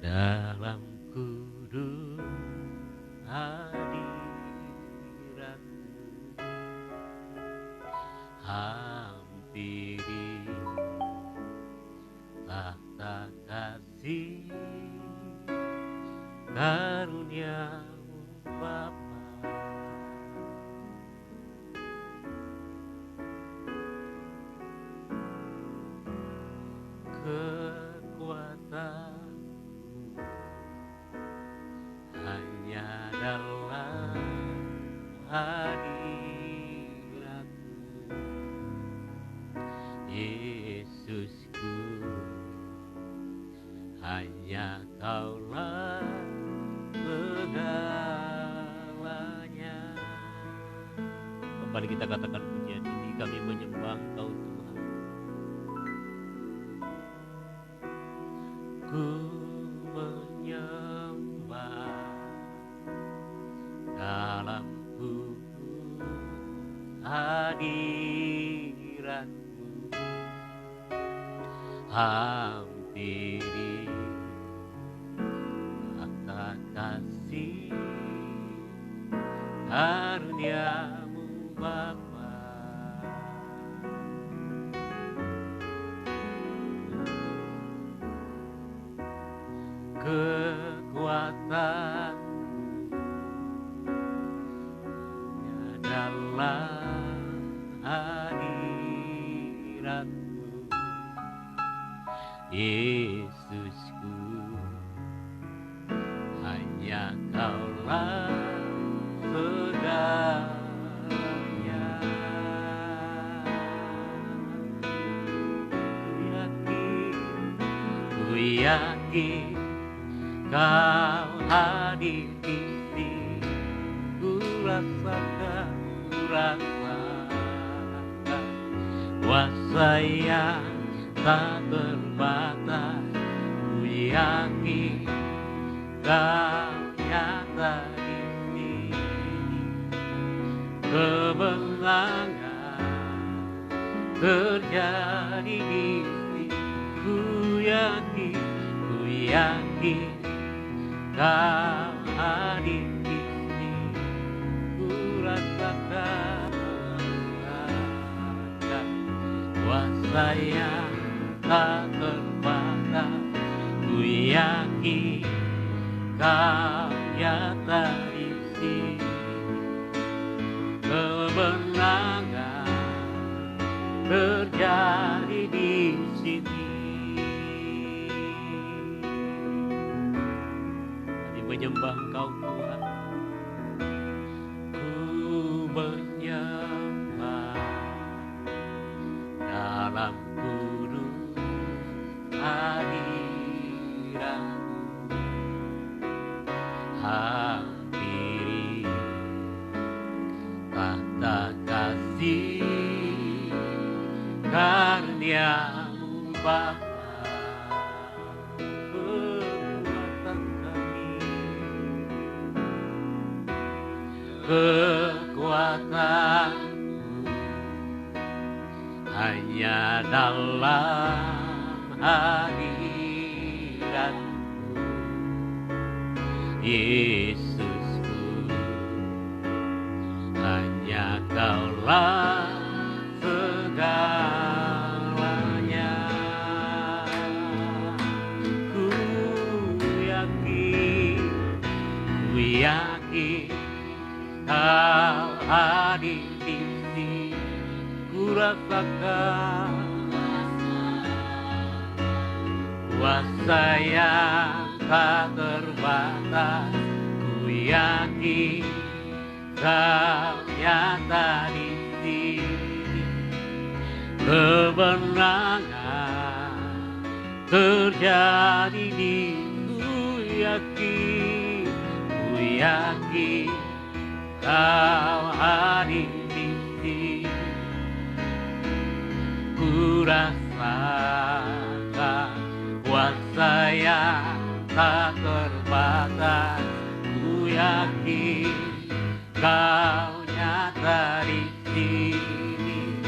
dalam kudus hadirat-Mu. Hampiri tahta kasih karunia-Mu Bapa. Kekuatan hanya dalam hadirat-Mu, Yesusku. Hanya Kaulah segalanya. Kembali kita katakan pujian ini, kami menyembah Engkau Tuhan. Ku menyembah dalam kudus hadirat-Mu. Hampiri tahta kasih karunia-Mu Bapa. Kekuatan hanya dalam hadirat-Mu, Yesusku. Hanya Kaulah segalanya. Ku yakin Kau hadir di sini. Ku rasakan kuasa yang tak terbatas. Ku yakin Kau nyata di sini. Kemenangan terjadi di sini. Ku yakin Kau hadir di sini. Ku rasakan kuasa yang tak terbatas. Ku yakin Kau nyata di sini. Kemenangan terjadi di sini. Menyembah Engkau Tuhan. Ku menyembah dalam kudus hadirat-Mu. Hampiri tahta kasih karunia-Mu Bapa. Kekuatanku hanya dalam hadirat-Mu, Yesusku. Hanya Kaulah segalanya. Ku yakin Kau hadir di sini. Ku rasakan kuasa yang tak terbatas. Ku yakin Kau nyata di sini. Kemenangan terjadi di sini. Ku yakin Kau hadir di sini. Ku rasakan kuasa yang tak terbatas. Ku yakin Kau nyata di sini.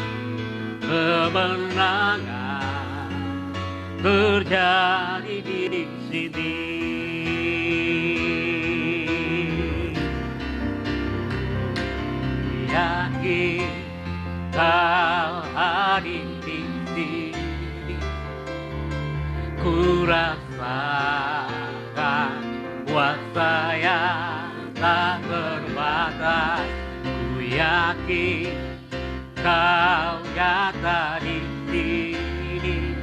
Kemenangan terjadi di sini. Yakin kau hadir di sini, ku rasakan kuasa yang tak terbatas. Ku yakin kau nyata di sini,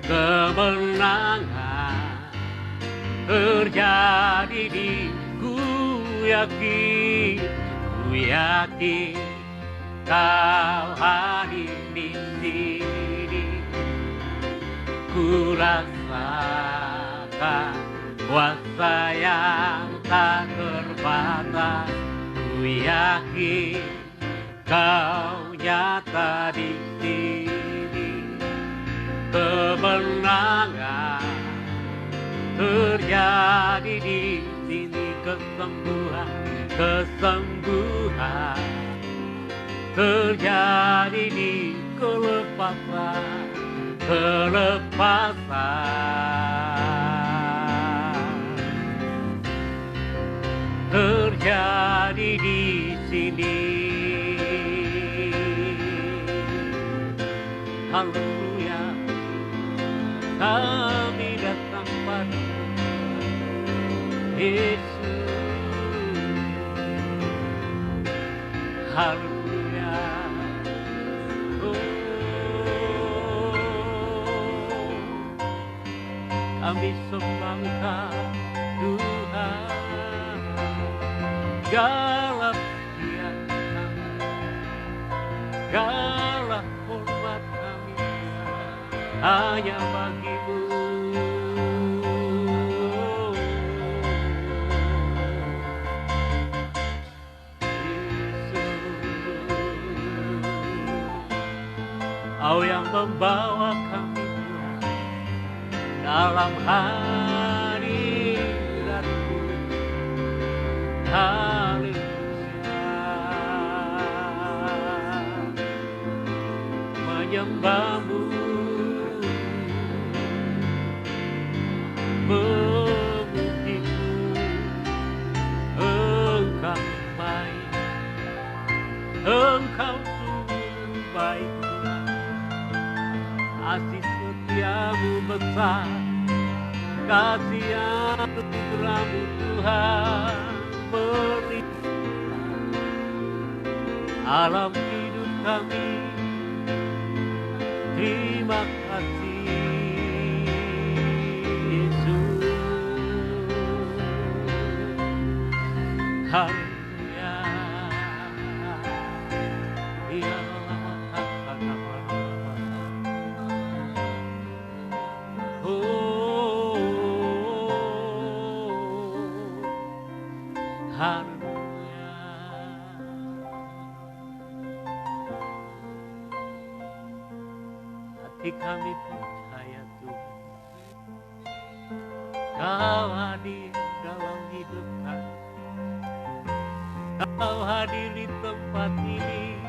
kemenangan terjadi di ku yakin kau hadir di sini, ku rasakan kuasa yang tak terbatas. Ku yakin kau nyata di sini, kemenangan terjadi di sini, kesembuhan terjadi di kelepasan terjadi di sini. Haleluya, kami datang pada Yesus. Haleluya, kami sembah Engkau Tuhan, segala pujian kami, segala hormat kami hanya bagi-Mu. Kau yang membawa kami pulang dalam hadirat-Mu. Haleluya, menyembah-Mu, memuji-Mu. Engkau baik, Engkau sungguh baik. Kasih setiamu besar, kasih anugerah-Mu Tuhan melimpah alam hidup kami. Terima kasih Yesus. Haleluya, ya haleluya. Hati kami percaya Tuhan, Kau hadir dalam hidup kami. Kau hadir di tempat ini,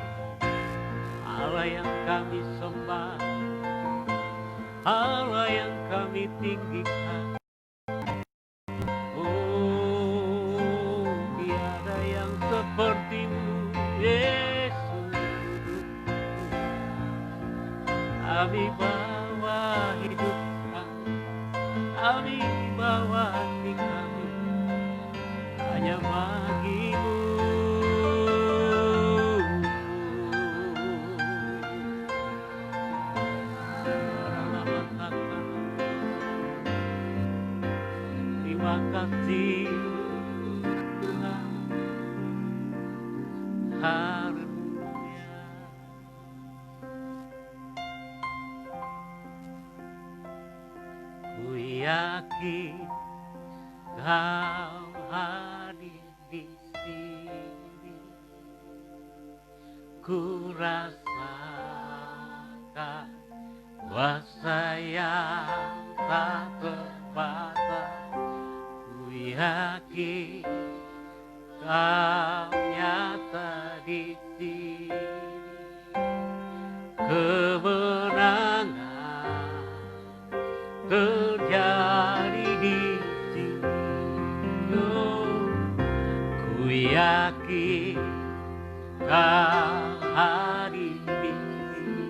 Allah yang kami sembah, Allah yang kami tinggikan. Seperti-Mu Yesus, kami bawa hidup kami bawa hati kami hanya bagi-Mu. Terima kasih Tuhan. Haleluya. Ku yakin Kau hadir di sini, ku rasakan kuasa yang tak terbatas. Ku yakin Kau nyata di sini, kemenangan terjadi di sini. Oh, ku yakin kau hadir di sini.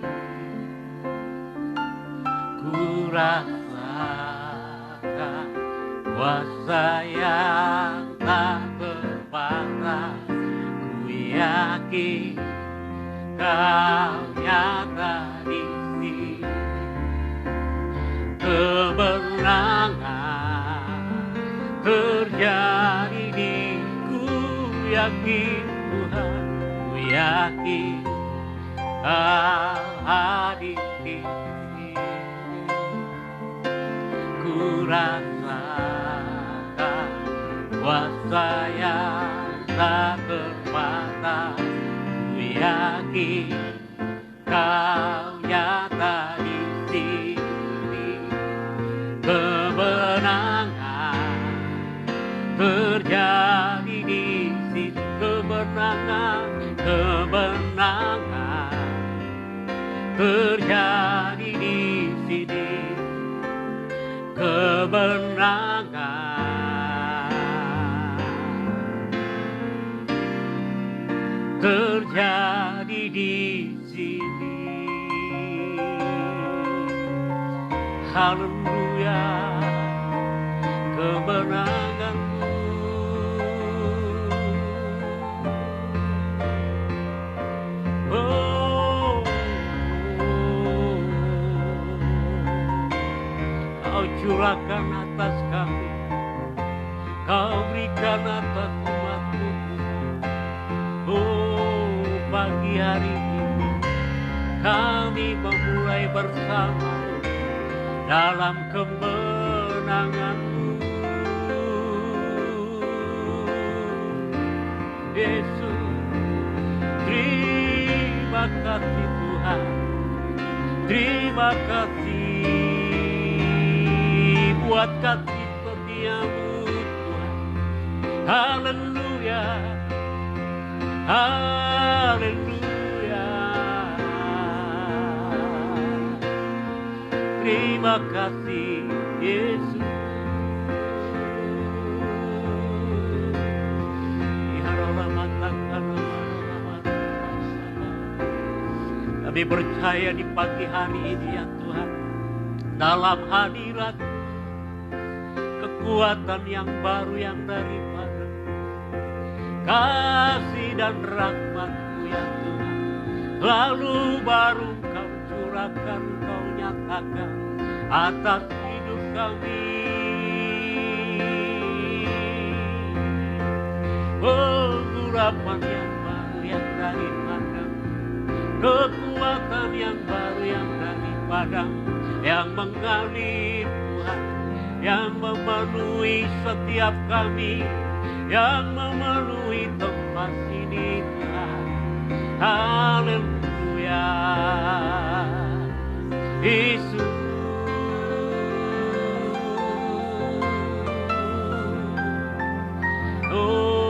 Ku rasakan kuasa yang tak terbatas. Ku yakin kau nyata di sini. Kemenangan terjadi di ku yakin Tuhan, ku yakin kau hadir di sini. Ku rasakan kuasa yang tak terbatas. Ku yakin kau nyata di sini. Kemenangan terjadi di sini. Kemenangan, kemenangan terjadi di sini. Kemenangan terjadi di sini. Haleluya, kemenanganmu. Oh, kau curahkan atas kami, kau berikan atas umatmu. Oh, pagi hari ini kami memulai bersama dalam kemenangan-Mu. Yesus, terima kasih Tuhan, terima kasih buat kasih setia-Mu Tuhan. Haleluya, haleluya. Terima kasih Yesus. Kami percaya di pagi hari ini ya Tuhan, dalam hadirat kekuatan yang baru yang daripada kasih dan rahmat-Mu ya Tuhan, lalu baru Kau curahkan, Kau nyatakan atas hidup kami. Pengurapan yang baru yang daripada, kekuatan yang baru yang daripada, yang mengalir Tuhan, yang memenuhi setiap kami, yang memenuhi tempat ini Tuhan. Haleluya, Yesus. Oh,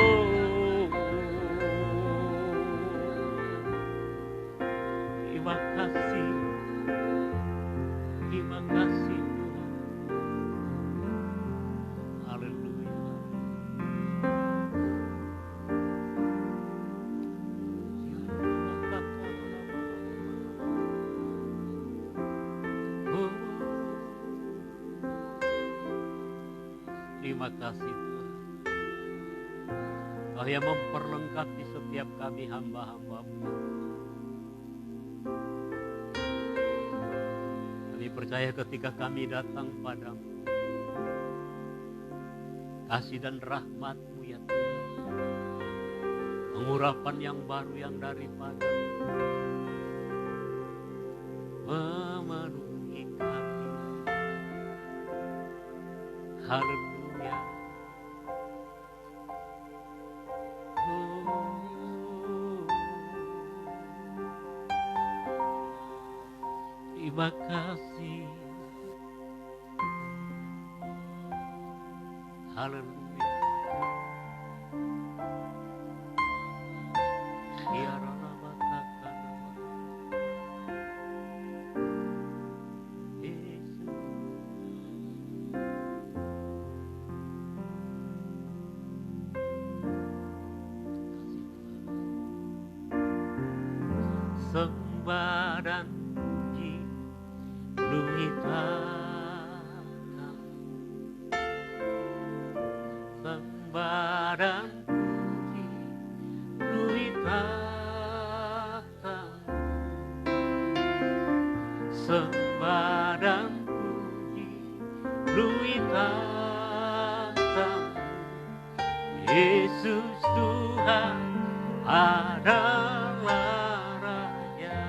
terima kasih, terima kasih Tuhan. Haleluya. Oh, terima kasih Tuhan. Kau yang memperlengkapi setiap kami hamba-hamba-Mu. Kami percaya ketika kami datang padamu, kasih dan rahmat-Mu ya Tuhan, pengurapan yang baru yang daripada memenuhi kami. Haleluya. Terima kasih. Haleluya. Yesus. sembah dan puji penuhi tanah. Sembah dan puji penuhi tanah. Sembah dan puji penuhi tanah. Yesus Tuhan adalah Raja.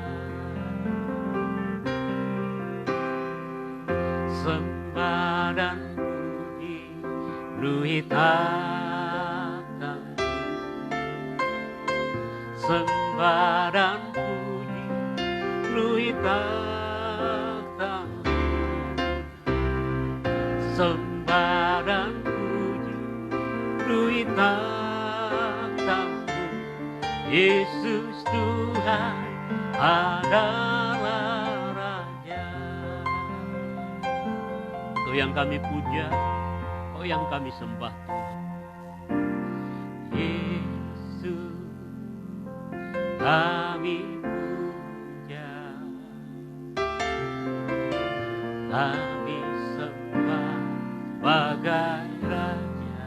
Sembah dan puji penuhi tanah. Sembah dan puji penuhi tanah. Sembah dan puji penuhi tanah. Yesus Tuhan adalah Raja. Kau yang kami puja, Kau yang kami sembah Tuhan. Yesus kami puja, kami sembah bagai Raja.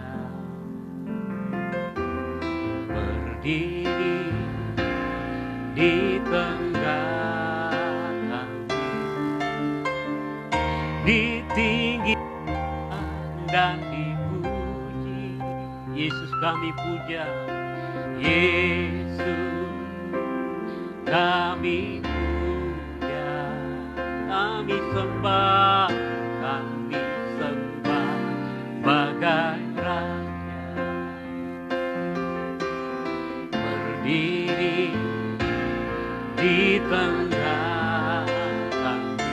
Berdiri di tengah kami, ditinggikan dan dipuji. Yesus kami puja, Yesus kami puja, kami sembah bagai Raja. Berdiri di tengah kami,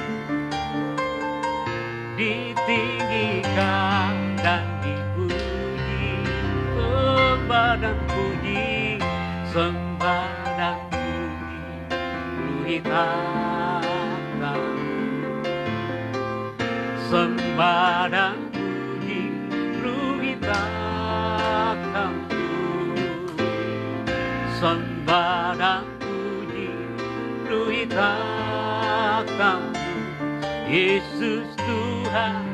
ditinggikan dan dipuji. Sembah dan puji, sembah dan puji penuhi tanah. Sembah dan puji penuhi tanah. Sembah dan puji penuhi tanah. Yesus Tuhan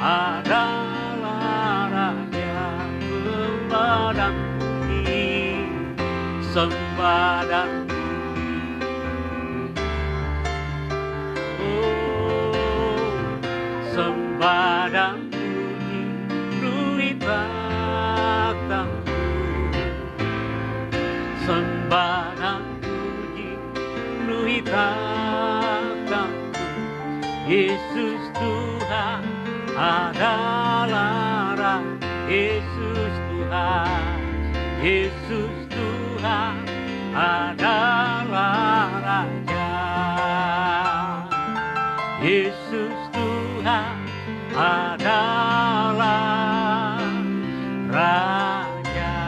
adalah Raja. Sembah dan puji, sembah dan puji. Oh, sembah dan puji penuhi tanah. Sembah dan puji penuhi tanah. Yesus Tuhan adalah Raja. Yesus Tuhan, Yesus Tuhan adalah Raja. Yesus Tuhan adalah Raja.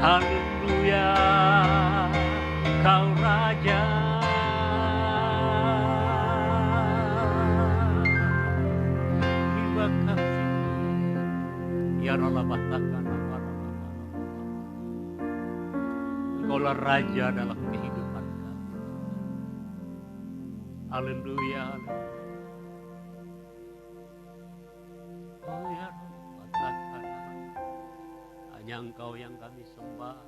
Haleluya, Kau Raja. Terima kasih. Ya Allah, batakan Engkaulah Raja dalam kehidupan kami. Haleluya. Oh ya, batakan. Hanya Engkau yang kami sembah,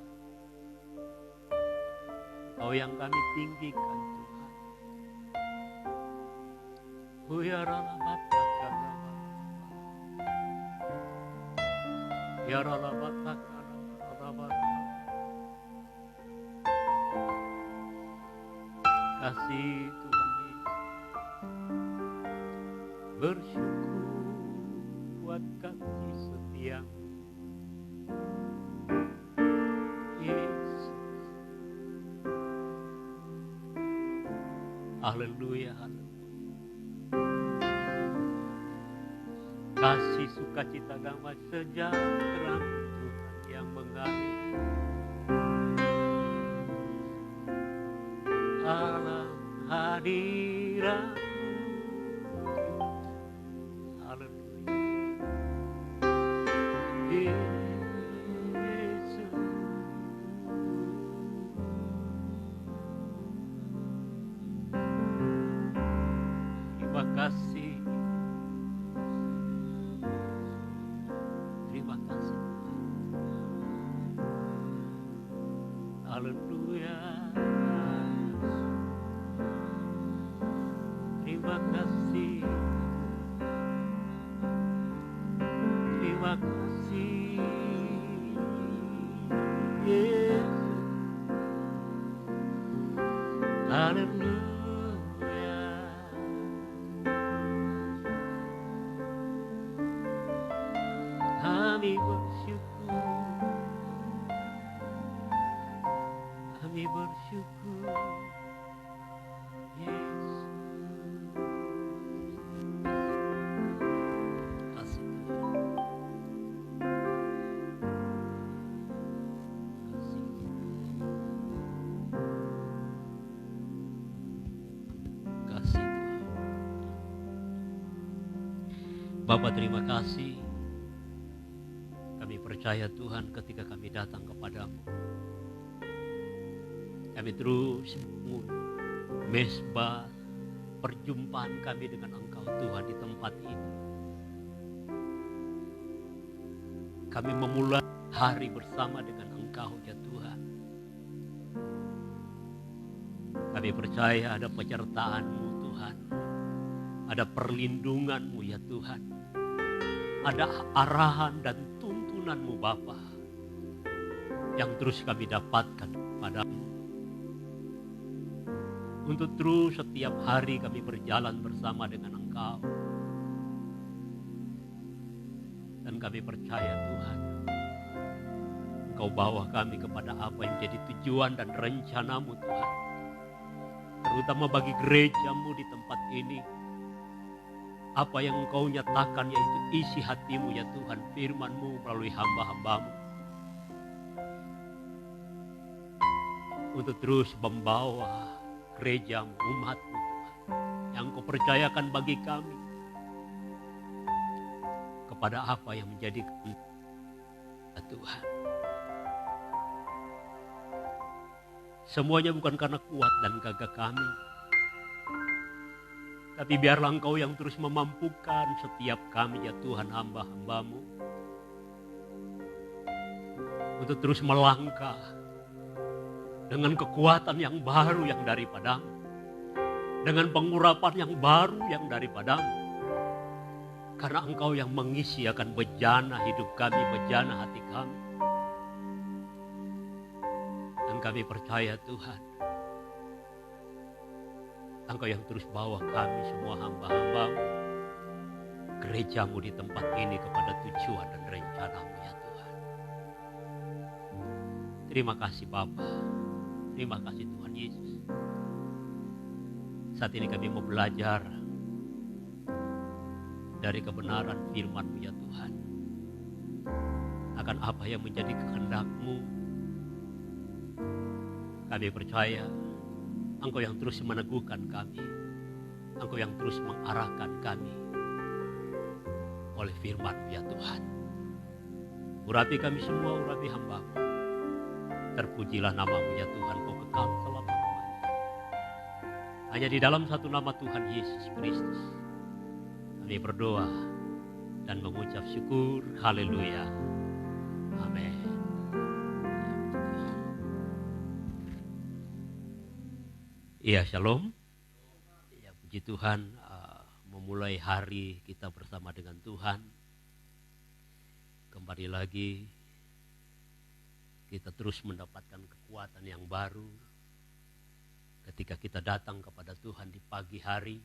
Engkau yang kami tinggikan Tuhan. Oh ya Allah, batakan. Ya Allah, batakan. Kasih Tuhan Yesus, bersyukur buat kasih setia-Mu Yesus. Haleluya, haleluya. Kasih sukacita damai sejahtera Tuhan yang mengalir alam hadirat-Mu. Haleluya. Yesus kasih. Terima kasih. Haleluya. Terima kasih. Terima kasih. Yesus. Haleluya. Kami bersyukur. Kami bersyukur. Yesus. Kasih Tuhan. Kasih. Kasih Tuhan. Bapa, terima kasih. Kami percaya Tuhan ketika kami datang kepadamu, kami terus mesbah perjumpaan kami dengan Engkau Tuhan di tempat ini. Kami memulai hari bersama dengan Engkau ya Tuhan. Kami percaya ada penyertaan-Mu Tuhan. Ada perlindungan-Mu ya Tuhan. Ada arahan dan tuntunan-Mu Bapa yang terus kami dapatkan padamu. Untuk terus setiap hari kami berjalan bersama dengan Engkau. Dan kami percaya Tuhan, Engkau bawa kami kepada apa yang jadi tujuan dan rencana-Mu Tuhan. Terutama bagi gereja-Mu di tempat ini. Apa yang Engkau nyatakan yaitu isi hati-Mu ya Tuhan, firman-Mu melalui hamba-hamba-Mu. Untuk terus membawa gereja-Mu, umat-Mu Tuhan, yang Kau percayakan bagi kami. Kepada apa yang menjadi kehendak Tuhan. Semuanya bukan karena kuat dan gagah kami. Tapi biarlah Engkau yang terus memampukan setiap kami ya Tuhan, hamba-hamba-Mu. Untuk terus melangkah dengan kekuatan yang baru yang daripada-Mu. Dengan pengurapan yang baru yang daripada-Mu. Karena Engkau yang mengisi akan bejana hidup kami, bejana hati kami. Dan kami percaya Tuhan, Engkau yang terus bawa kami semua hamba-hamba-Mu, gereja-Mu di tempat ini kepada tujuan dan rencana-Mu ya Tuhan. Terima kasih Bapa, terima kasih Tuhan Yesus. Saat ini kami mau belajar dari kebenaran firman-Mu ya Tuhan. Akan apa yang menjadi kehendak-Mu. Kami percaya Engkau yang terus meneguhkan kami. Engkau yang terus mengarahkan kami oleh firman-Mu ya Tuhan. Urapi kami semua, urapi hamba-Mu. Terpujilah nama-Mu ya Tuhan, Kau kekal selama-lamanya. Hanya di dalam satu nama Tuhan Yesus Kristus kami berdoa dan mengucap syukur. Haleluya. Amin. Iya, shalom. Ya, puji Tuhan, memulai hari kita bersama dengan Tuhan. Kembali lagi kita terus mendapatkan kekuatan yang baru ketika kita datang kepada Tuhan di pagi hari.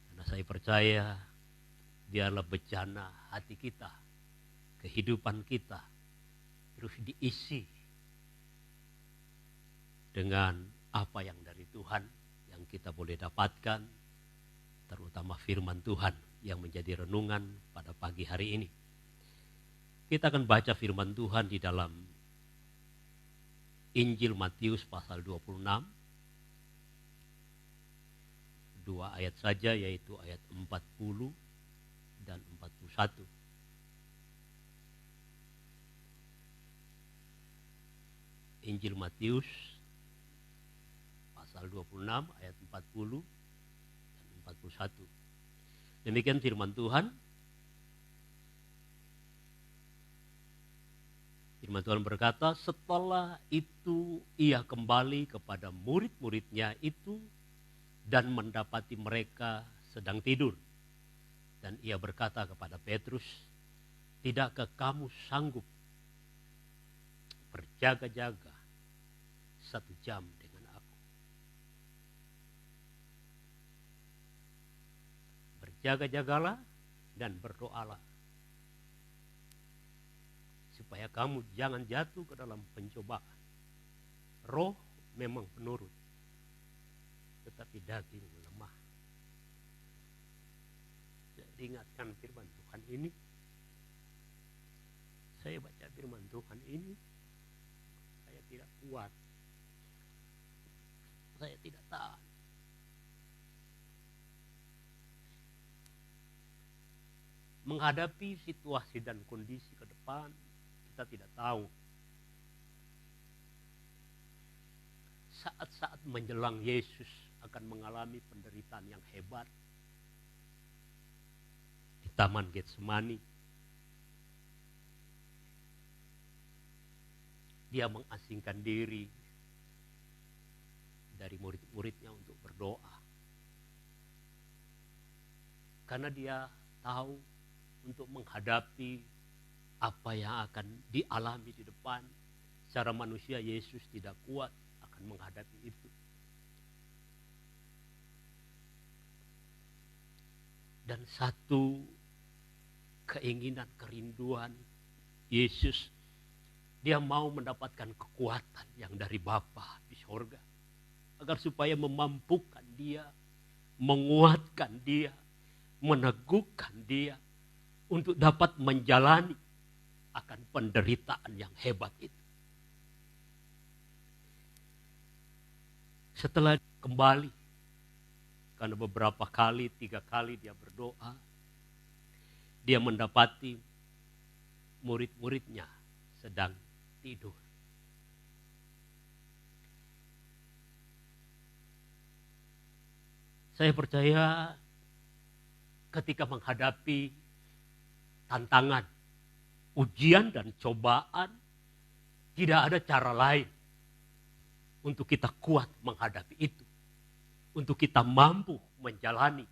Karena saya percaya biarlah bejana hati kita, kehidupan kita terus diisi dengan apa yang dari Tuhan yang kita boleh dapatkan, terutama firman Tuhan yang menjadi renungan pada pagi hari ini. Kita akan baca firman Tuhan di dalam Injil Matius pasal 26. Dua ayat saja, yaitu ayat 40 dan 41. Injil Matius pasal 26 ayat 40 dan 41. Demikian firman Tuhan. Firman Tuhan berkata, setelah itu ia kembali kepada murid-muridnya itu dan mendapati mereka sedang tidur. Dan ia berkata kepada Petrus, tidakkah kamu sanggup berjaga-jaga 1 jam dengan aku? Berjaga-jagalah dan berdoalah, supaya kamu jangan jatuh ke dalam pencobaan. Roh memang penurut, tetapi daging lemah. Jadi ingatkan firman Tuhan ini. Saya baca firman Tuhan ini, saya tidak kuat. Saya tidak tahan. Menghadapi situasi dan kondisi ke depan, kita tidak tahu. Saat-saat menjelang Yesus akan mengalami penderitaan yang hebat di Taman Getsemani. Dia mengasingkan diri dari murid-muridnya untuk berdoa. Karena dia tahu untuk menghadapi apa yang akan dialami di depan. Secara manusia Yesus tidak kuat akan menghadapi itu. Dan satu keinginan, kerinduan Yesus, dia mau mendapatkan kekuatan yang dari Bapa di sorga, agar supaya memampukan dia, menguatkan dia, meneguhkan dia untuk dapat menjalani akan penderitaan yang hebat itu. Setelah kembali, karena beberapa kali, 3 kali dia berdoa, dia mendapati murid-muridnya sedang tidur. Saya percaya ketika menghadapi tantangan, ujian dan cobaan, tidak ada cara lain untuk kita kuat menghadapi itu. Untuk kita mampu menjalani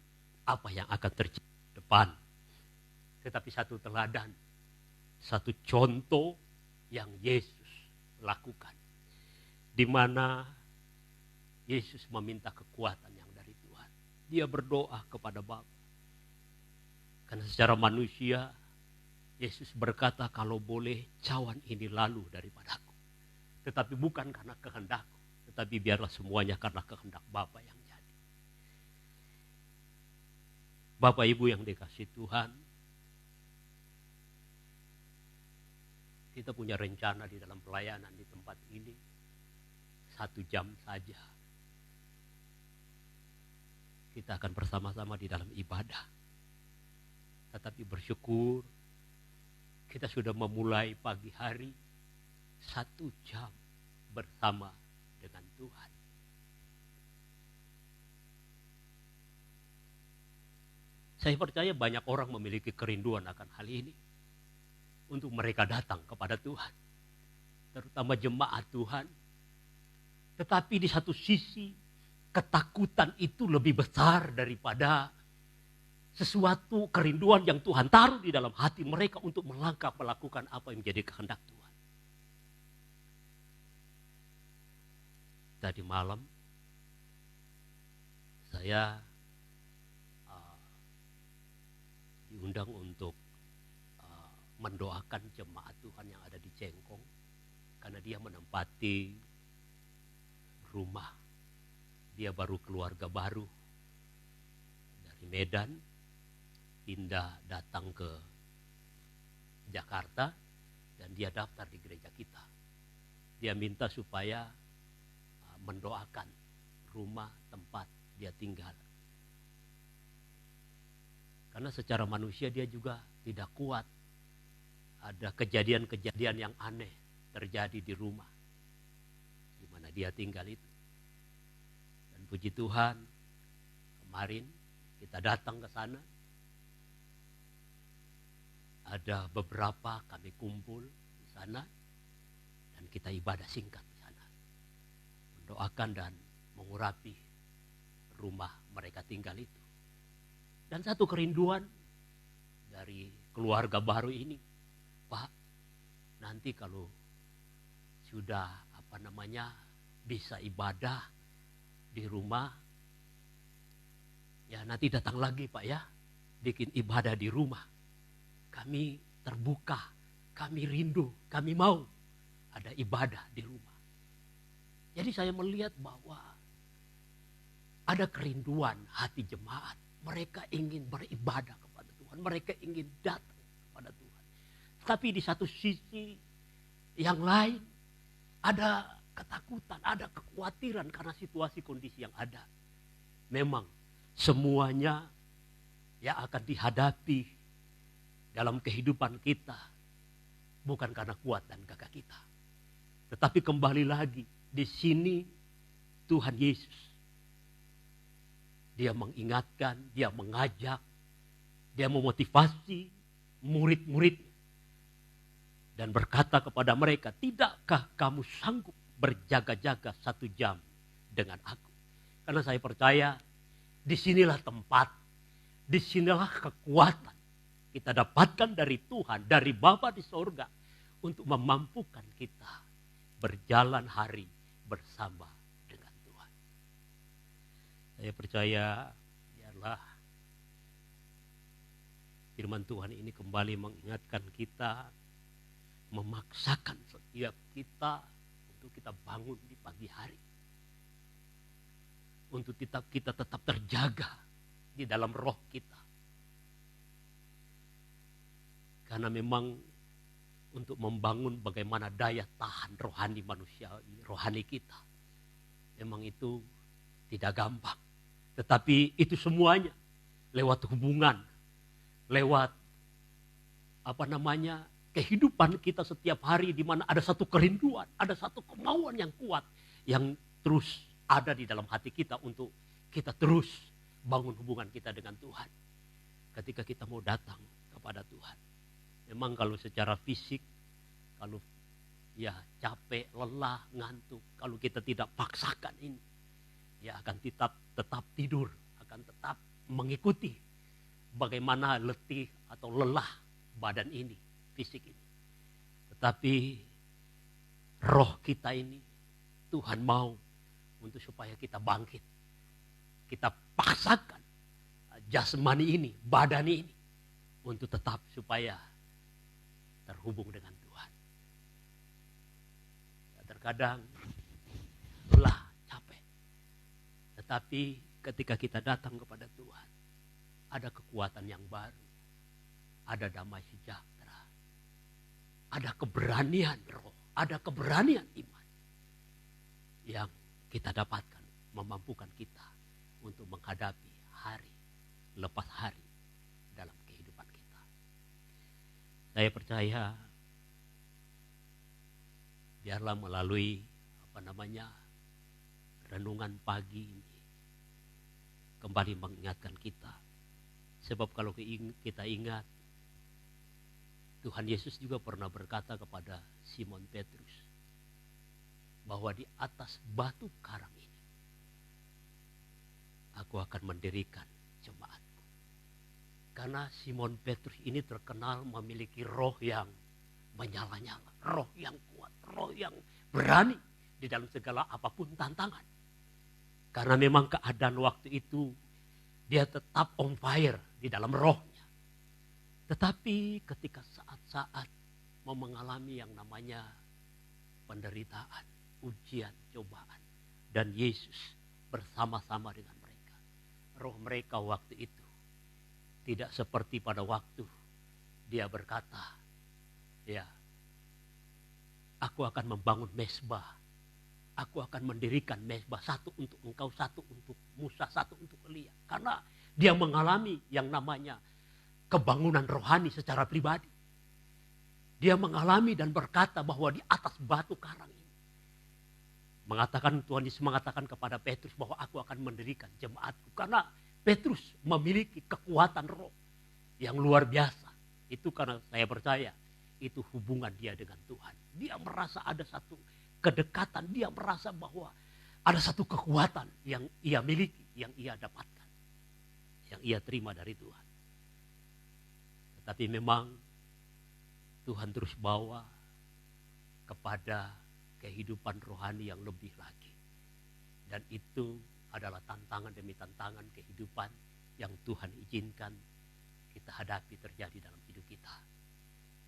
apa yang akan terjadi di depan. Tetapi satu teladan, satu contoh yang Yesus lakukan, di mana Yesus meminta kekuatan yang dari Tuhan. Dia berdoa kepada Bapa. Karena secara manusia, Yesus berkata, kalau boleh cawan ini lalu daripadaku. Tetapi bukan karena kehendakku, tetapi biarlah semuanya karena kehendak Bapa yang jadi. Bapak Ibu yang dikasihi Tuhan, kita punya rencana di dalam pelayanan di tempat ini 1 jam saja. Kita akan bersama-sama di dalam ibadah. Tetapi bersyukur kita sudah memulai pagi hari 1 jam bersama dengan Tuhan. Saya percaya banyak orang memiliki kerinduan akan hal ini. Untuk mereka datang kepada Tuhan. Terutama jemaat Tuhan. Tetapi di satu sisi, ketakutan itu lebih besar daripada sesuatu kerinduan yang Tuhan taruh di dalam hati mereka untuk melangkah melakukan apa yang menjadi kehendak Tuhan. Tadi malam saya diundang untuk mendoakan jemaat Tuhan yang ada di Cengkong, karena dia menempati rumah. Dia baru keluarga baru dari Medan, pindah datang ke Jakarta, dan dia daftar di gereja kita. Dia minta supaya mendoakan rumah tempat dia tinggal. Karena secara manusia dia juga tidak kuat. Ada kejadian-kejadian yang aneh terjadi di rumah di mana dia tinggal itu. Dan puji Tuhan, kemarin Kita datang ke sana. Ada beberapa kami kumpul di sana. Dan kita ibadah singkat di sana. Mendoakan dan mengurapi rumah mereka tinggal itu. Dan satu kerinduan dari keluarga baru ini, Pak, nanti kalau sudah bisa ibadah di rumah, ya nanti datang lagi Pak ya, bikin ibadah di rumah. Kami terbuka, kami rindu, kami mau ada ibadah di rumah. Jadi saya melihat bahwa ada kerinduan hati jemaat. Mereka ingin beribadah kepada Tuhan. Mereka ingin datang kepada Tuhan. Tapi di satu sisi yang lain ada ketakutan, ada kekhawatiran karena situasi kondisi yang ada. Memang semuanya yang akan dihadapi dalam kehidupan kita bukan karena kuat dan gagah kita. Tetapi kembali lagi di sini Tuhan Yesus, Dia mengingatkan, Dia mengajak, Dia memotivasi murid-murid dan berkata kepada mereka, tidakkah kamu sanggup berjaga-jaga 1 jam dengan aku? Karena saya percaya disinilah tempat, disinilah kekuatan kita dapatkan dari Tuhan, dari Bapa di sorga untuk memampukan kita berjalan hari bersama dengan Tuhan. Saya percaya biarlah firman Tuhan ini kembali mengingatkan kita, memaksakan setiap kita untuk kita bangun di pagi hari. Untuk kita tetap terjaga di dalam roh kita. Karena memang untuk membangun bagaimana daya tahan rohani manusia, rohani kita, memang itu tidak gampang. Tetapi itu semuanya lewat hubungan, lewat kehidupan kita setiap hari, di mana ada satu kerinduan, ada satu kemauan yang kuat yang terus ada di dalam hati kita untuk kita terus bangun hubungan kita dengan Tuhan. Ketika kita mau datang kepada Tuhan, memang kalau secara fisik, kalau ya capek, lelah, ngantuk, kalau kita tidak paksakan ini, ya akan tetap tidur, akan tetap mengikuti bagaimana letih atau lelah badan ini, fisik ini. Tetapi roh kita ini Tuhan mau untuk supaya kita bangkit. Kita paksakan jasmani ini, badan ini untuk tetap supaya terhubung dengan Tuhan. Ya, terkadang lelah, capek. Tetapi ketika kita datang kepada Tuhan, ada kekuatan yang baru. Ada damai sejahtera. Ada keberanian roh, ada keberanian iman yang kita dapatkan, memampukan kita untuk menghadapi hari lepas hari dalam kehidupan kita. Saya percaya biarlah melalui renungan pagi ini kembali mengingatkan kita. Sebab kalau kita ingat, Tuhan Yesus juga pernah berkata kepada Simon Petrus bahwa di atas batu karang ini aku akan mendirikan jemaatku. Karena Simon Petrus ini terkenal memiliki roh yang menyala-nyala, roh yang kuat, roh yang berani di dalam segala apapun tantangan. Karena memang keadaan waktu itu dia tetap on fire di dalam rohnya. Tetapi ketika saat-saat mau mengalami yang namanya penderitaan, ujian, cobaan, dan Yesus bersama-sama dengan mereka, roh mereka waktu itu tidak seperti pada waktu dia berkata, ya, aku akan membangun mezbah, aku akan mendirikan mezbah, satu untuk engkau, satu untuk Musa, satu untuk Elia. Karena dia mengalami yang namanya kebangunan rohani secara pribadi. Dia mengalami dan berkata bahwa di atas batu karang ini, Tuhan Yesus mengatakan kepada Petrus bahwa aku akan mendirikan jemaatku. Karena Petrus memiliki kekuatan roh yang luar biasa. Itu karena saya percaya itu hubungan dia dengan Tuhan. Dia merasa ada satu kedekatan, dia merasa bahwa ada satu kekuatan yang ia miliki, yang ia dapatkan, yang ia terima dari Tuhan. Tetapi memang Tuhan terus bawa kepada kehidupan rohani yang lebih lagi. Dan itu adalah tantangan demi tantangan kehidupan yang Tuhan izinkan kita hadapi terjadi dalam hidup kita.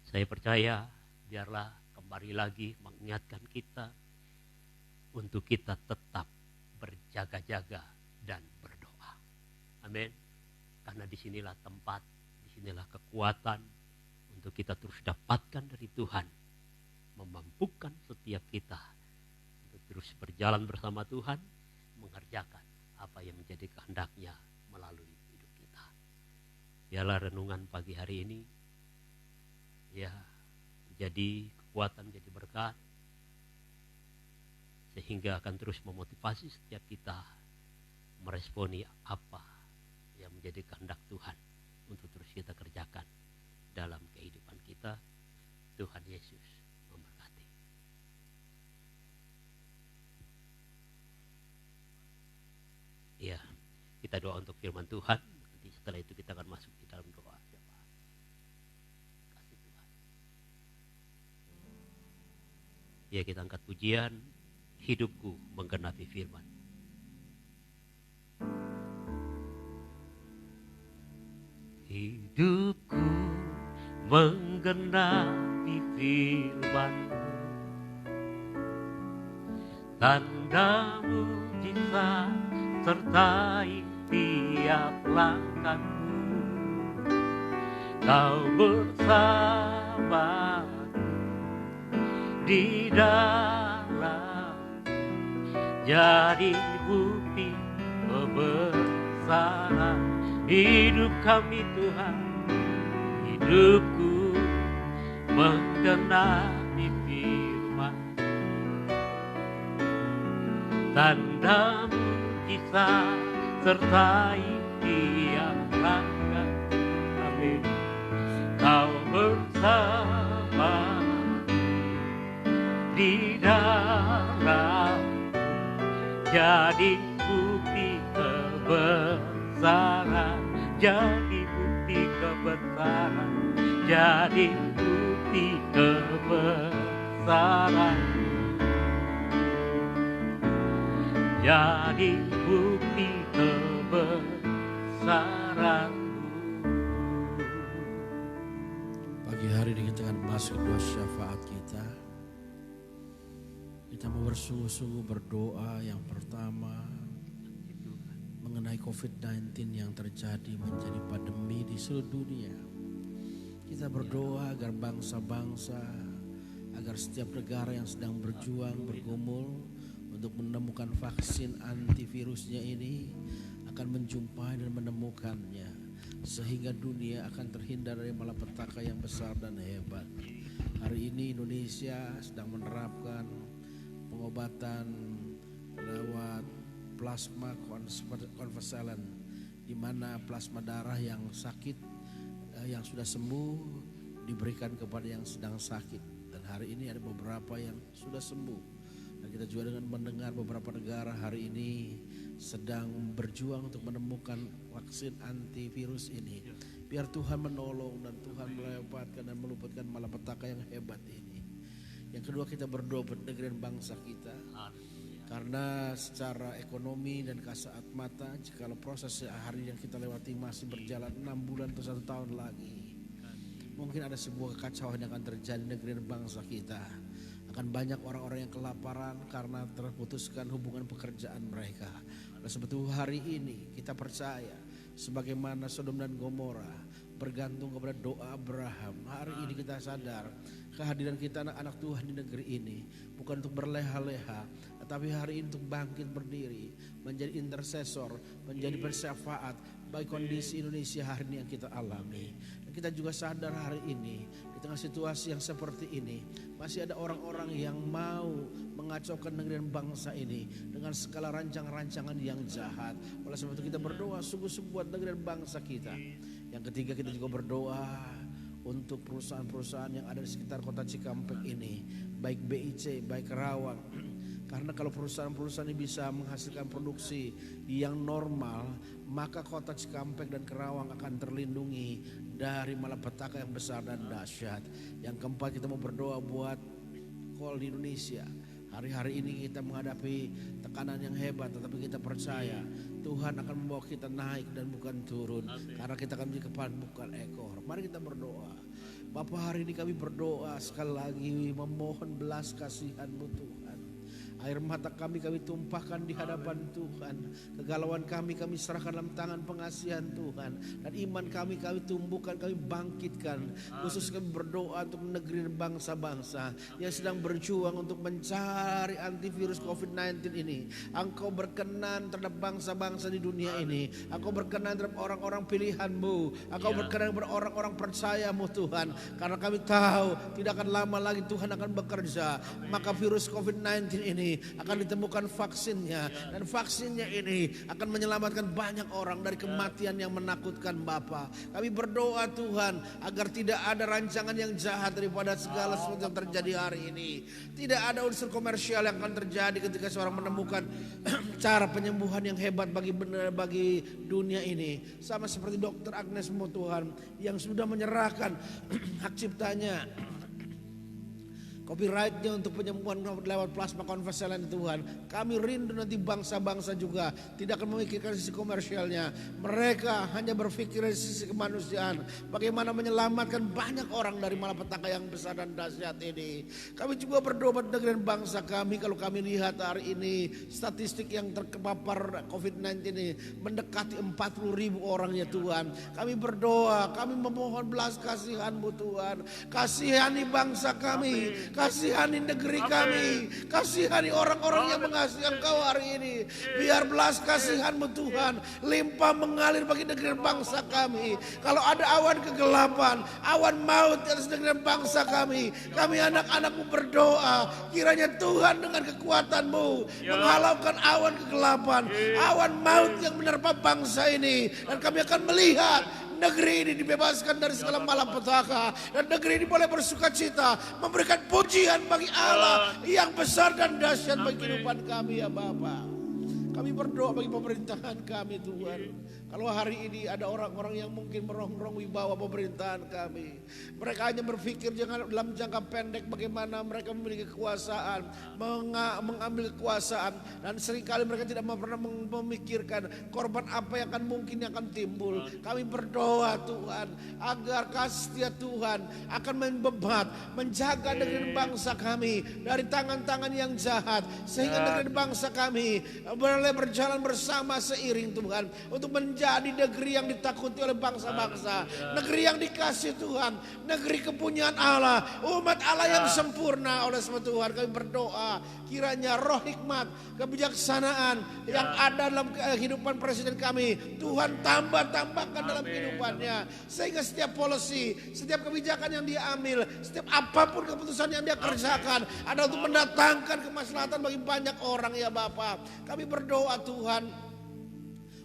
Saya percaya biarlah kembali lagi mengingatkan kita untuk kita tetap berjaga-jaga dan berdoa. Amin. Karena disinilah tempat, disinilah kekuatan untuk kita terus dapatkan dari Tuhan. Memampukan setiap kita untuk terus berjalan bersama Tuhan, mengerjakan apa yang menjadi kehendak-Nya melalui hidup kita. Biarlah renungan pagi hari ini ya menjadi kekuatan, menjadi berkat, sehingga akan terus memotivasi setiap kita meresponi apa yang menjadi kehendak Tuhan untuk terus kita kerjakan dalam kehidupan kita. Tuhan Yesus memberkati. Ya, kita doa untuk firman Tuhan. Nanti setelah itu kita akan masuk di dalam doa. Kasih Tuhan. Ya, kita angkat pujian. Hidupku menggenapi firman. Hidupku menggenapi firman, tanda mujizat sertai tiap langkahku. Kau bersamaku di dalam, jadi bukti kebesaran hidup kami Tuhan. Hidupku menggenapi firman, tanda mujizat sertai tiap langkah kami. Kau bersama di dalam, jadi bukti kebesaran, jadi bukti kebesaran, jadi bukti kebesaran, jadi bukti kebesaran. Pagi hari ini kita akan masuk doa syafaat kita. Kita mau bersungguh-sungguh berdoa yang pertama mengenai COVID-19 yang terjadi menjadi pandemi di seluruh dunia. Kita berdoa agar bangsa-bangsa, agar setiap negara yang sedang berjuang, bergumul untuk menemukan vaksin antivirusnya ini akan menjumpai dan menemukannya, sehingga dunia akan terhindar dari malapetaka yang besar dan hebat. Hari ini Indonesia sedang menerapkan pengobatan lewat plasma konvalesen, di mana plasma darah yang sakit, yang sudah sembuh diberikan kepada yang sedang sakit. Dan hari ini ada beberapa yang sudah sembuh. Dan kita juga dengan mendengar beberapa negara hari ini sedang berjuang untuk menemukan vaksin antivirus ini. Biar Tuhan menolong dan Tuhan melewatkan dan meluputkan malapetaka yang hebat ini. Yang kedua, kita berdoa buat negeri dan bangsa kita. Karena secara ekonomi dan kasat mata, jika proses hari yang kita lewati masih berjalan 6 bulan atau 1 tahun lagi, mungkin ada sebuah kekacauan yang akan terjadi di negeri dan bangsa kita. Akan banyak orang-orang yang kelaparan karena terputuskan hubungan pekerjaan mereka. Oleh sebab itu hari ini kita percaya, sebagaimana Sodom dan Gomora bergantung kepada doa Abraham. Hari ini kita sadar kehadiran kita anak-anak Tuhan di negeri ini bukan untuk berleha-leha, tetapi hari ini untuk bangkit berdiri, menjadi intercessor, menjadi bersyafaat, bagi kondisi Indonesia hari ini yang kita alami. Dan kita juga sadar hari ini di tengah situasi yang seperti ini masih ada orang-orang yang mau mengacaukan negeri dan bangsa ini dengan segala rancangan-rancangan yang jahat. Oleh sebab itu kita berdoa sungguh-sungguh buat negeri dan bangsa kita. Yang ketiga, kita juga berdoa untuk perusahaan-perusahaan yang ada di sekitar kota Cikampek ini, baik BIC, baik Kerawang. Karena kalau perusahaan-perusahaan ini bisa menghasilkan produksi yang normal, maka kota Cikampek dan Kerawang akan terlindungi dari malapetaka yang besar dan dahsyat. Yang keempat, kita mau berdoa buat KOL di Indonesia. Hari-hari ini kita menghadapi tekanan yang hebat, tetapi kita percaya Tuhan akan membawa kita naik dan bukan turun. Karena kita akan menjadi kepala bukan ekor. Mari kita berdoa. Bapa, hari ini kami berdoa sekali lagi memohon belas kasihan-Mu Tuhan. Air mata kami tumpahkan di hadapan Tuhan. Kegalauan kami serahkan dalam tangan pengasihan Tuhan. Dan iman kami tumbuhkan, kami bangkitkan. Khusus kami berdoa untuk negeri dan bangsa-bangsa yang sedang berjuang untuk mencari antivirus COVID-19 ini. Engkau berkenan terhadap bangsa-bangsa di dunia ini. Engkau berkenan terhadap orang-orang pilihan-Mu. Engkau berkenan terhadap orang-orang percaya-Mu Tuhan. Karena kami tahu tidak akan lama lagi Tuhan akan bekerja. Maka virus COVID-19 ini akan ditemukan vaksinnya, dan vaksinnya ini akan menyelamatkan banyak orang dari kematian yang menakutkan Bapa. Kami berdoa Tuhan agar tidak ada rancangan yang jahat daripada segala sesuatu yang terjadi hari ini. Tidak ada unsur komersial yang akan terjadi ketika seorang menemukan cara penyembuhan yang hebat bagi dunia ini. Sama seperti Dr. Agnes Mo Tuhan yang sudah menyerahkan hak ciptanya, copyrightnya untuk penyembuhan lewat plasma konvaselen Tuhan. Kami rindu nanti bangsa-bangsa juga tidak akan memikirkan sisi komersialnya. Mereka hanya berpikir dari sisi kemanusiaan, bagaimana menyelamatkan banyak orang dari malapetaka yang besar dan dahsyat ini. Kami juga berdoa buat negeri dan bangsa kami. Kalau kami lihat hari ini statistik yang terpapar COVID-19 ini mendekati 40.000 orang ya Tuhan. Kami berdoa, kami memohon belas kasihan-Mu Tuhan. Kasihani bangsa kami, kasihani negeri kami, kasihani orang-orang yang mengasihi Engkau hari ini. Biar belas kasihan-Mu Tuhan limpah mengalir bagi negeri dan bangsa kami. Kalau ada awan kegelapan, awan maut di atas negeri dan bangsa kami anak-anak-Mu berdoa, kiranya Tuhan dengan kekuatan-Mu menghalaukan awan kegelapan, awan maut yang menerpa bangsa ini. Dan kami akan melihat negeri ini dibebaskan dari segala malapetaka, dan negeri ini boleh bersukacita memberikan pujian bagi Allah yang besar dan dahsyat bagi kehidupan kami ya Bapa. Kami berdoa bagi pemerintahan kami Tuhan. Kalau hari ini ada orang-orang yang mungkin merongrong wibawa pemerintahan kami, mereka hanya berpikir dalam jangka pendek bagaimana mereka memiliki kekuasaan, mengambil kekuasaan, dan seringkali mereka tidak pernah memikirkan korban apa yang mungkin akan timbul. Kami berdoa Tuhan agar kasih Tuhan akan membebat, menjaga negeri bangsa kami dari tangan-tangan yang jahat, sehingga negeri bangsa kami boleh berjalan bersama seiring Tuhan untuk menjadi negeri yang ditakuti oleh bangsa-bangsa, negeri yang dikasih Tuhan, negeri kepunyaan Allah, umat Allah yang sempurna. Oleh sebab Tuhan kami berdoa kiranya roh hikmat, kebijaksanaan yang ada dalam kehidupan presiden kami Tuhan tambahkan dalam kehidupannya, sehingga setiap policy, setiap kebijakan yang dia ambil, setiap apapun keputusan yang dia kerjakan ada untuk mendatangkan kemaslahatan bagi banyak orang ya Bapa. Kami berdoa Tuhan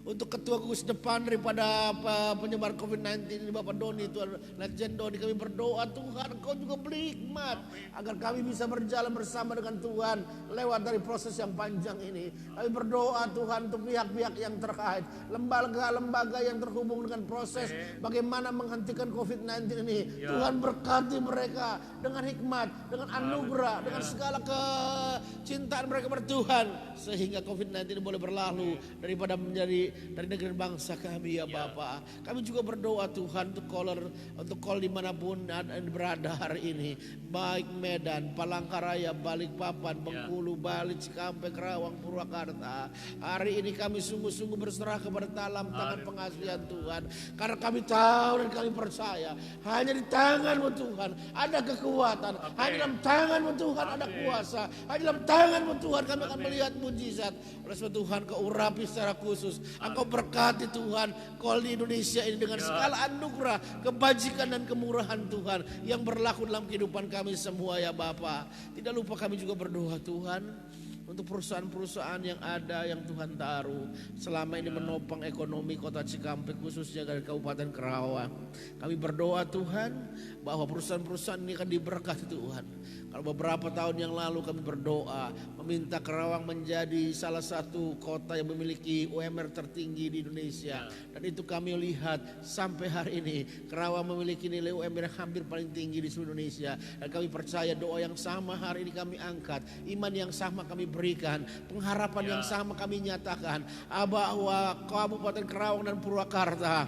untuk ketua gugus depan daripada penyebar COVID-19 ini Bapak Doni, Tuhan Legend Doni, kami berdoa Tuhan Engkau juga beri hikmat agar kami bisa berjalan bersama dengan Tuhan lewat dari proses yang panjang ini. Kami berdoa Tuhan untuk pihak-pihak yang terkait, lembaga-lembaga yang terhubung dengan proses bagaimana menghentikan COVID-19 ini. Tuhan berkati mereka dengan hikmat, dengan anugerah, dengan segala kecintaan mereka bertuhan, sehingga COVID-19 ini boleh berlalu daripada menjadi dari negeri bangsa kami ya Bapa. Kami juga berdoa Tuhan untuk call dimanapun berada hari ini, baik Medan, Palangkaraya, Balikpapan, Bengkulu, Bali, Cikampek, Kerawang, Purwakarta. Hari ini kami sungguh-sungguh berserah kepada dalam tangan pengasihan Tuhan, karena kami tahu dan kami percaya hanya di tangan-Mu Tuhan ada kekuatan, hanya dalam tangan-Mu Tuhan ada kuasa, hanya dalam tangan-Mu Tuhan kami akan melihat mujizat. Oleh sebab Tuhan Kau urapi secara khusus Engkau berkati Tuhan Kolni Indonesia ini dengan segala anugerah, kebajikan dan kemurahan Tuhan yang berlaku dalam kehidupan kami semua ya Bapa. Tidak lupa kami juga berdoa Tuhan untuk perusahaan-perusahaan yang ada yang Tuhan taruh selama ini menopang ekonomi kota Cikampek khususnya dari Kabupaten Karawang. Kami berdoa Tuhan bahwa perusahaan-perusahaan ini akan diberkati Tuhan. Kalau beberapa tahun yang lalu kami berdoa meminta Karawang menjadi salah satu kota yang memiliki UMR tertinggi di Indonesia. Dan itu kami lihat sampai hari ini Karawang memiliki nilai UMR hampir paling tinggi di seluruh Indonesia. Dan kami percaya doa yang sama hari ini kami angkat, iman yang sama kami berikan, pengharapan yang sama kami nyatakan bahwa Kabupaten Karawang dan Purwakarta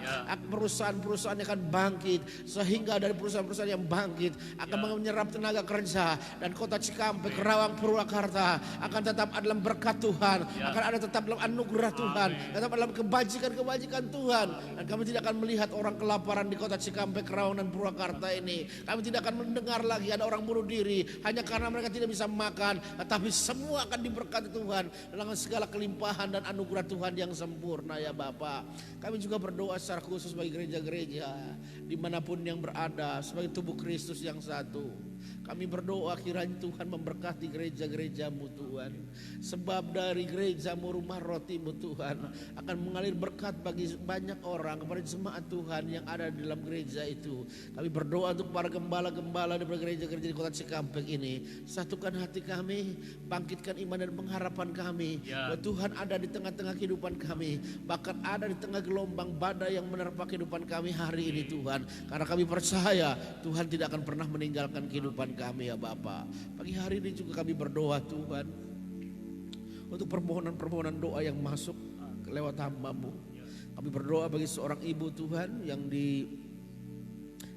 perusahaan-perusahaan akan bangkit, sehingga dari perusahaan-perusahaan yang bangkit akan menyerap tenaga kerja, dan kota Cikampek, Karawang, Purwakarta akan tetap dalam berkat Tuhan, akan ada tetap dalam anugerah Tuhan, tetap dalam kebajikan-kebajikan Tuhan. Dan kami tidak akan melihat orang kelaparan di kota Cikampek, Karawang dan Purwakarta ini. Kami tidak akan mendengar lagi ada orang bunuh diri hanya karena mereka tidak bisa makan, tetapi semua akan diberkati Tuhan dengan segala kelimpahan dan anugerah Tuhan yang sempurna ya Bapa. Kami juga berdoa secara khusus bagi gereja-gereja dimanapun yang berada sebagai tubuh Kristus yang satu. Kami berdoa kiranya Tuhan memberkati gereja-gerejamu Tuhan. Sebab dari gerejamu Rumah Rotimu Tuhan akan mengalir berkat bagi banyak orang, kepada jemaat Tuhan yang ada di dalam gereja itu. Kami berdoa untuk para gembala-gembala di gereja-gereja di kota Cikampek ini. Satukan hati kami, bangkitkan iman dan pengharapan kami bahwa Tuhan ada di tengah-tengah kehidupan kami. Bahkan ada di tengah gelombang badai yang menerpa kehidupan kami hari ini Tuhan. Karena kami percaya Tuhan tidak akan pernah meninggalkan kehidupan kami ya Bapa. Pagi hari ini juga kami berdoa Tuhan untuk permohonan-permohonan doa yang masuk lewat hamba-Mu. Kami berdoa bagi seorang ibu Tuhan yang di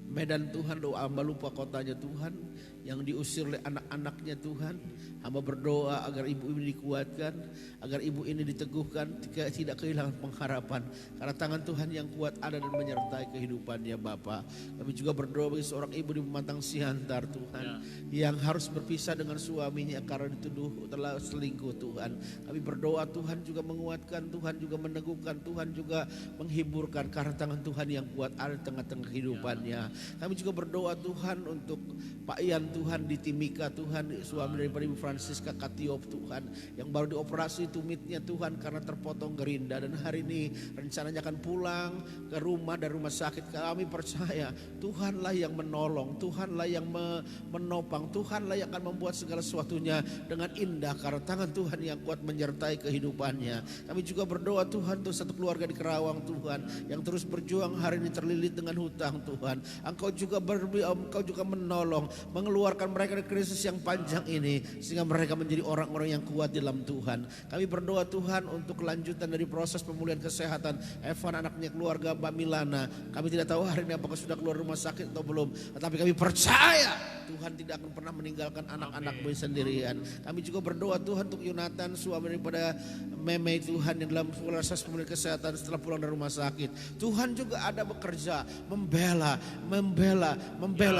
Medan Tuhan, doa hamba lupa kotanya Tuhan, yang diusir oleh anak-anaknya Tuhan. Hamba berdoa agar ibu ini dikuatkan, agar ibu ini diteguhkan, tidak kehilangan pengharapan. Karena tangan Tuhan yang kuat ada dan menyertai kehidupannya Bapa. Kami juga berdoa bagi seorang ibu di Pematang Siantar Tuhan, yang harus berpisah dengan suaminya karena dituduh telah selingkuh Tuhan. Kami berdoa Tuhan juga menguatkan, Tuhan juga meneguhkan, Tuhan juga menghiburkan, karena tangan Tuhan yang kuat ada di tengah-tengah kehidupannya. Kami juga berdoa Tuhan untuk Pak Ian Tuhan di Timika Tuhan, suami daripada Ibu Francisca Katiop Tuhan, yang baru dioperasi tumitnya Tuhan karena terpotong gerinda, dan hari ini rencananya akan pulang ke rumah dari rumah sakit. Kami percaya Tuhanlah yang menolong, Tuhanlah yang menopang, Tuhanlah yang akan membuat segala sesuatunya dengan indah karena tangan Tuhan yang kuat menyertai kehidupannya. Kami juga berdoa Tuhan untuk satu keluarga di Karawang Tuhan yang terus berjuang hari ini terlilit dengan hutang Tuhan. Engkau juga menolong, mengeluarkan mereka dari krisis yang panjang ini, sehingga mereka menjadi orang-orang yang kuat di dalam Tuhan. Kami berdoa Tuhan untuk kelanjutan dari proses pemulihan kesehatan Evan, anaknya keluarga Mbak Milana. Kami tidak tahu hari ini apakah sudah keluar rumah sakit atau belum, tetapi kami percaya Tuhan tidak akan pernah meninggalkan anak-anakmu sendirian. Kami juga berdoa Tuhan untuk Yonatan, suami daripada Meme Tuhan, yang dalam proses pemulihan kesehatan setelah pulang dari rumah sakit. Tuhan juga ada bekerja, membela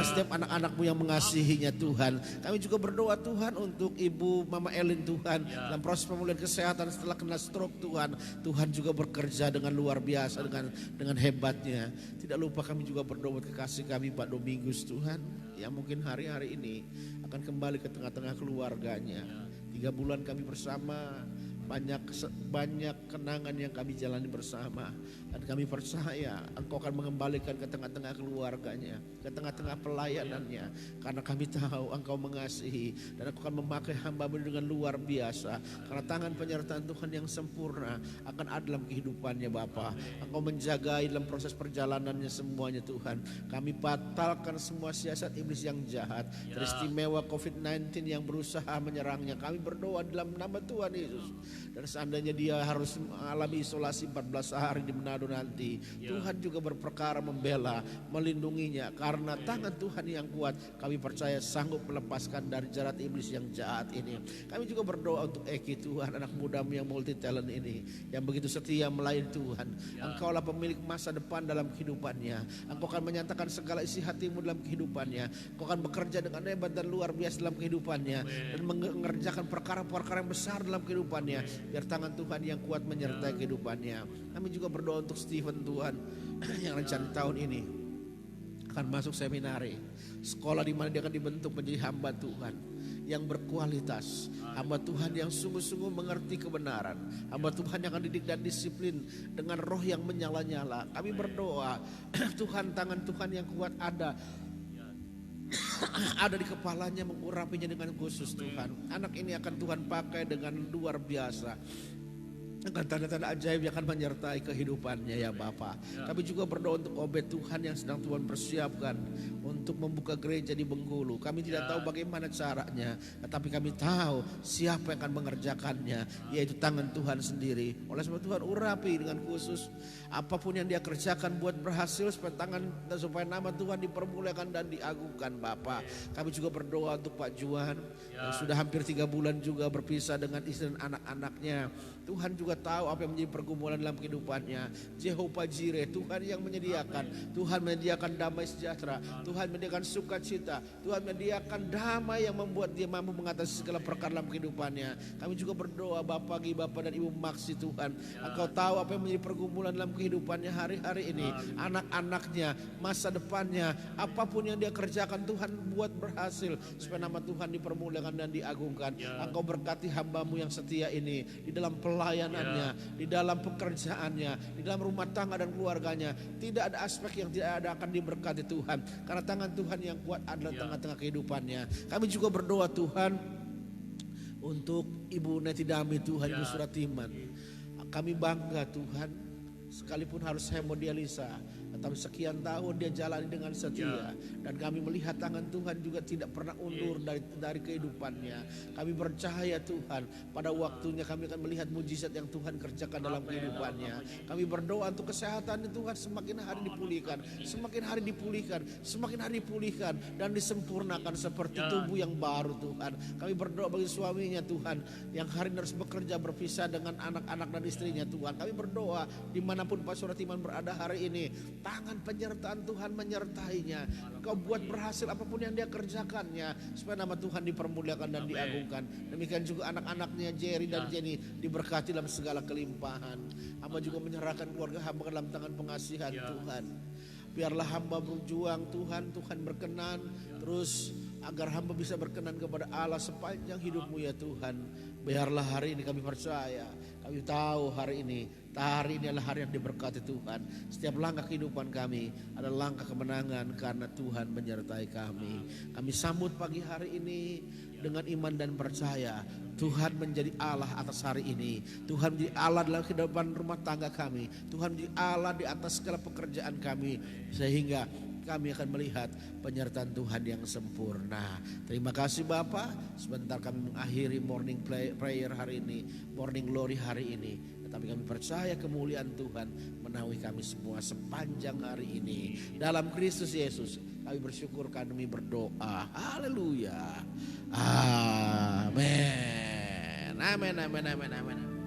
setiap anak-anakmu yang mengasihinya Tuhan. Kami juga berdoa Tuhan untuk Ibu Mama Elin Tuhan, dalam proses pemulihan kesehatan setelah kena stroke Tuhan. Tuhan juga bekerja dengan luar biasa, dengan hebatnya. Tidak lupa kami juga berdoa buat kekasih kami Pak Domingus Tuhan, yang mungkin hari-hari ini akan kembali ke tengah-tengah keluarganya. 3 bulan kami bersama, banyak kenangan yang kami jalani bersama, dan kami percaya Engkau akan mengembalikan ke tengah-tengah keluarganya, ke tengah-tengah pelayanannya, karena kami tahu Engkau mengasihi dan Engkau akan memakai hamba-Mu dengan luar biasa, karena tangan penyertaan Tuhan yang sempurna akan ada dalam kehidupannya Bapa. Engkau menjagai dalam proses perjalanannya semuanya Tuhan. Kami batalkan semua siasat iblis yang jahat, teristimewa COVID-19 yang berusaha menyerangnya. Kami berdoa dalam nama Tuhan Yesus. Dan seandainya dia harus mengalami isolasi 14 hari di Manado nanti, Tuhan juga berperkara membela, melindunginya, karena tangan Tuhan yang kuat kami percaya sanggup melepaskan dari jerat iblis yang jahat ini. Kami juga berdoa untuk Eki Tuhan, anak mudamu yang multi talent ini, yang begitu setia melayani Tuhan. Engkaulah pemilik masa depan dalam kehidupannya. Engkau akan menyatakan segala isi hatimu dalam kehidupannya. Engkau akan bekerja dengan hebat dan luar biasa dalam kehidupannya, dan mengerjakan perkara-perkara yang besar dalam kehidupannya, Biar tangan Tuhan yang kuat menyertai kehidupannya. Kami juga berdoa untuk Stephen Tuhan yang rencana tahun ini akan masuk seminari, sekolah di mana dia akan dibentuk menjadi hamba Tuhan yang berkualitas, hamba Tuhan yang sungguh-sungguh mengerti kebenaran, hamba Tuhan yang akan didik dan disiplin dengan roh yang menyala-nyala. Kami berdoa Tuhan, tangan Tuhan yang kuat ada di kepalanya, mengurapinya dengan khusus Tuhan. Anak ini akan Tuhan pakai dengan luar biasa, dengan tanda-tanda ajaib yang akan menyertai kehidupannya ya Bapa. Kami juga berdoa untuk Obed Tuhan yang sedang Tuhan persiapkan untuk membuka gereja di Bengkulu. Kami tidak tahu bagaimana caranya, tetapi kami tahu siapa yang akan mengerjakannya, yaitu tangan Tuhan sendiri. Oleh sebab Tuhan urapi dengan khusus apapun yang dia kerjakan buat berhasil, supaya nama Tuhan dipermuliakan dan diagungkan Bapa. Kami juga berdoa untuk Pak Juan yang sudah hampir 3 bulan juga berpisah dengan istri dan anak-anaknya. Tuhan juga tahu apa yang menjadi pergumulan dalam kehidupannya. Jehovah Jireh, Tuhan yang menyediakan. Tuhan menyediakan damai sejahtera. Tuhan menyediakan sukacita. Tuhan menyediakan damai yang membuat dia mampu mengatasi segala perkara dalam kehidupannya. Kami juga berdoa bagi Bapak dan Ibu Maksi Tuhan. Engkau tahu apa yang menjadi pergumulan dalam kehidupannya hari-hari ini. Anak-anaknya, masa depannya, apapun yang dia kerjakan Tuhan buat berhasil. Supaya nama Tuhan dipermuliakan dan diagungkan. Engkau berkati hamba-Mu yang setia ini di dalam pelayanannya, di dalam pekerjaannya, di dalam rumah tangga dan keluarganya. Tidak ada aspek yang tidak ada akan diberkati Tuhan, karena tangan Tuhan yang kuat adalah tengah-tengah kehidupannya. Kami juga berdoa Tuhan untuk Ibu Neti Dami Tuhan, Ibu Suratiman. Kami bangga Tuhan, sekalipun harus hemodialisa, tetapi sekian tahun dia jalani dengan setia. Dan kami melihat tangan Tuhan juga tidak pernah undur dari kehidupannya. Kami percaya Tuhan, pada waktunya kami akan melihat mujizat yang Tuhan kerjakan dalam kehidupannya. Kami berdoa untuk kesehatan Tuhan semakin hari dipulihkan, semakin hari dipulihkan, semakin hari dipulihkan dan disempurnakan seperti tubuh yang baru Tuhan. Kami berdoa bagi suaminya Tuhan, yang hari ini harus bekerja berpisah dengan anak-anak dan istrinya Tuhan. Kami berdoa dimanapun Pak Suratiman berada hari ini, tangan penyertaan Tuhan menyertainya. Kau buat berhasil apapun yang dia kerjakannya, supaya nama Tuhan dipermuliakan dan diagungkan. Demikian juga anak-anaknya Jerry dan Jenny diberkati dalam segala kelimpahan. Hamba juga menyerahkan keluarga hamba ke dalam tangan pengasihan Tuhan. Biarlah hamba berjuang Tuhan, Tuhan berkenan terus agar hamba bisa berkenan kepada Allah sepanjang hidupmu ya Tuhan. Biarlah hari ini kami percaya, kami tahu hari ini adalah hari yang diberkati Tuhan. Setiap langkah kehidupan kami adalah langkah kemenangan karena Tuhan menyertai kami. Kami sambut pagi hari ini dengan iman dan percaya Tuhan menjadi Allah atas hari ini. Tuhan menjadi Allah dalam kehidupan rumah tangga kami. Tuhan menjadi Allah di atas segala pekerjaan kami, sehingga kami akan melihat penyertaan Tuhan yang sempurna. Terima kasih Bapak. Sebentar kami mengakhiri morning prayer hari ini, morning glory hari ini. Tetapi kami percaya kemuliaan Tuhan menaungi kami semua sepanjang hari ini. Dalam Kristus Yesus kami bersyukur, kami berdoa. Haleluya. Amin. Amin, amin, amin, amin.